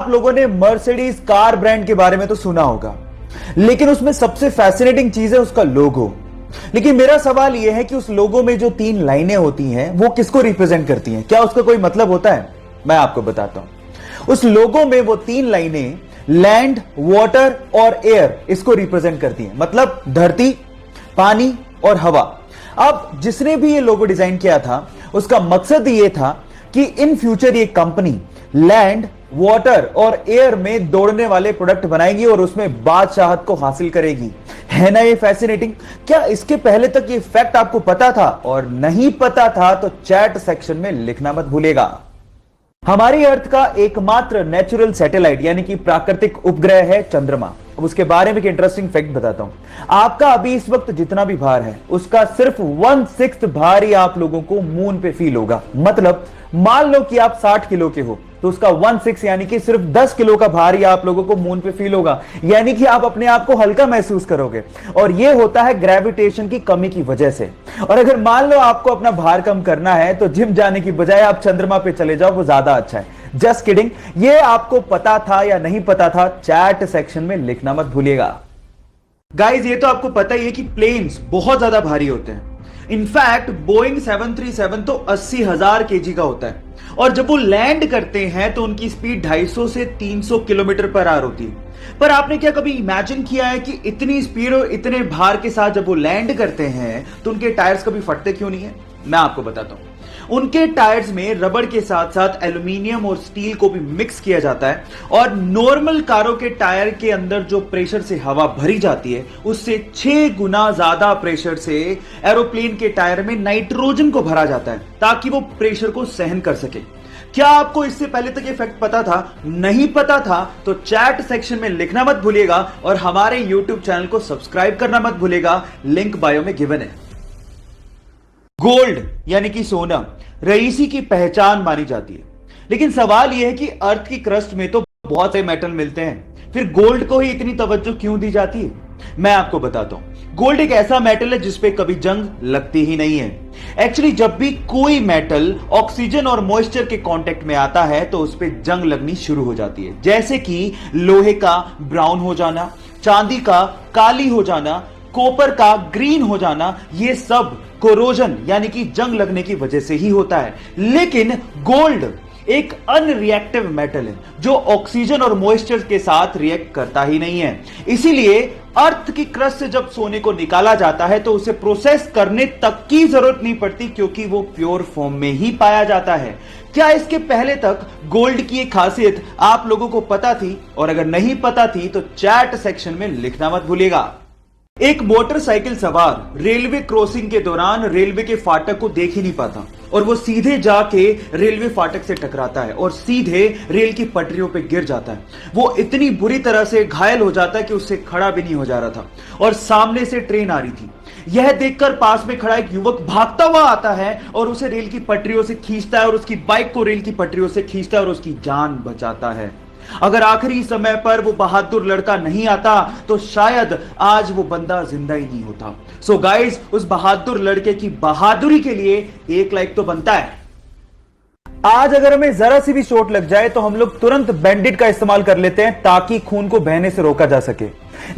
आप लोगों ने मर्सिडीज कार ब्रांड के बारे में तो सुना होगा, लेकिन उसमें सबसे फैसिनेटिंग चीज है उसका लोगो। लेकिन मेरा सवाल यह है कि उस लोगो में जो 3 लाइनें होती हैं वो किसको रिप्रेजेंट करती हैं? क्या उसका कोई मतलब होता है? मैं आपको बताता हूं। उस लोगो में वो 3 लाइनें लैंड, वाटर और एयर इसको रिप्रेजेंट करती हैं, मतलब धरती, पानी और हवा। अब जिसने भी ये लोगो डिजाइन किया था उसका मकसद ये था कि इन फ्यूचर ये कंपनी लैंड, वाटर और एयर में दौड़ने वाले प्रोडक्ट बनाएगी और उसमें बादशाहत को हासिल करेगी। है ना ये फैसिनेटिंग? क्या इसके पहले तक ये फैक्ट आपको पता था? और नहीं पता था तो चैट सेक्शन में लिखना मत भूलिएगा। हमारी अर्थ का एकमात्र नेचुरल सैटेलाइट यानी कि प्राकृतिक उपग्रह है चंद्रमा। अब उसके बारे में एक इंटरेस्टिंग फैक्ट बताता हूं। आपका अभी इस वक्त जितना भी भार है उसका सिर्फ 1/6 भार ही आप लोगों को मून पे फील होगा। मतलब मान लो कि आप 60 किलो के हो तो उसका 1/6 यानी कि सिर्फ 10 किलो का भार ही आप लोगों को मून पे फील होगा, यानी कि आप अपने आप को हल्का महसूस करोगे। और यह होता है ग्रेविटेशन की कमी की वजह से। और अगर मान लो आपको अपना भार कम करना है तो जिम जाने की बजाय आप चंद्रमा पे चले जाओ, वो ज्यादा अच्छा है। Just kidding. ये आपको पता था या नहीं पता था? चैट सेक्शन में लिखना मत भूलिएगा। गाइस, ये तो आपको पता ही है कि प्लेन्स बहुत ज्यादा भारी होते हैं। इनफैक्ट बोइंग 737 तो 80,000 केजी का होता है और जब वो लैंड करते हैं तो उनकी स्पीड 250 से 300 किलोमीटर पर आवर होती है। पर आपने क्या कभी इमेजिन किया है कि इतनी स्पीड और इतने भार के साथ जब वो लैंड करते हैं तो उनके टायर्स कभी फटते क्यों नहीं है? मैं आपको बताता हूं। उनके टायर्स में रबड़ के साथ साथ एल्यूमिनियम और स्टील को भी मिक्स किया जाता है और नॉर्मल कारों के टायर के अंदर जो प्रेशर से हवा भरी जाती है उससे 6 गुना ज्यादा प्रेशर से एरोप्लेन के टायर में नाइट्रोजन को भरा जाता है ताकि वो प्रेशर को सहन कर सके। क्या आपको इससे पहले तक ये फैक्ट पता था? नहीं पता था तो चैट सेक्शन में लिखना मत भूलिएगा और हमारे यूट्यूब चैनल को सब्सक्राइब करना मत भूलिएगा, लिंक बायो में गिवन है। गोल्ड यानी कि सोना रईसी की पहचान मानी जाती है, लेकिन सवाल यह है कि अर्थ की क्रस्ट में तो बहुत से मेटल मिलते हैं, फिर गोल्ड को ही इतनी तवज्जो क्यों दी जाती है? मैं आपको बताता हूं। गोल्ड एक ऐसा मेटल है जिसपे कभी जंग लगती ही नहीं है। एक्चुअली जब भी कोई मेटल ऑक्सीजन और मॉइस्चर के कांटेक्ट में आता है तो उस पर जंग लगनी शुरू हो जाती है, जैसे कि लोहे का ब्राउन हो जाना, चांदी का काली हो जाना, कॉपर का ग्रीन हो जाना। ये सब कोरोजन यानी कि जंग लगने की वजह से ही होता है। लेकिन गोल्ड एक अनरिएक्टिव मेटल है जो ऑक्सीजन और मॉइस्चर के साथ रिएक्ट करता ही नहीं है। इसीलिए अर्थ की क्रस्ट से जब सोने को निकाला जाता है तो उसे प्रोसेस करने तक की जरूरत नहीं पड़ती क्योंकि वो प्योर फॉर्म में ही पाया जाता है। क्या इसके पहले तक गोल्ड की एक खासियत आप लोगों को पता थी? और अगर नहीं पता थी तो चैट सेक्शन में लिखना मत भूलिएगा। एक मोटरसाइकिल सवार रेलवे क्रॉसिंग के दौरान रेलवे के फाटक को देख ही नहीं पाता और वो सीधे जाके रेलवे फाटक से टकराता है और सीधे रेल की पटरियों पे गिर जाता है। वो इतनी बुरी तरह से घायल हो जाता है कि उससे खड़ा भी नहीं हो जा रहा था और सामने से ट्रेन आ रही थी। यह देखकर पास में खड़ा एक युवक भागता हुआ आता है और उसे रेल की पटरियों से खींचता है और उसकी बाइक को रेल की पटरियों से खींचता है और उसकी जान बचाता है। अगर आखिरी समय पर वो बहादुर लड़का नहीं आता तो शायद आज वो बंदा जिंदा ही नहीं होता। सो गाइस, उस बहादुर लड़के की बहादुरी के लिए 1 लाइक तो बनता है। आज अगर हमें जरा सी भी चोट लग जाए तो हम लोग तुरंत बैंडेड का इस्तेमाल कर लेते हैं ताकि खून को बहने से रोका जा सके।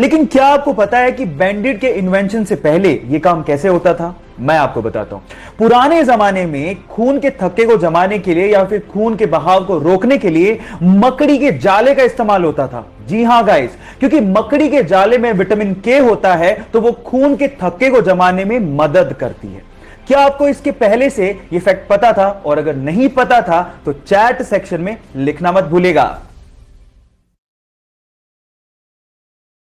लेकिन क्या आपको पता है कि बैंडेड के इन्वेंशन से पहले यह काम कैसे होता था? मैं आपको बताता हूं। पुराने जमाने में खून के थक्के को जमाने के लिए या फिर खून के बहाव को रोकने के लिए मकड़ी के जाले का इस्तेमाल होता था। जी हां गाइस, क्योंकि मकड़ी के जाले में विटामिन के होता है तो वो खून के थक्के को जमाने में मदद करती है। क्या आपको इसके पहले से यह फैक्ट पता था? और अगर नहीं पता था तो चैट सेक्शन में लिखना मत भूलिएगा।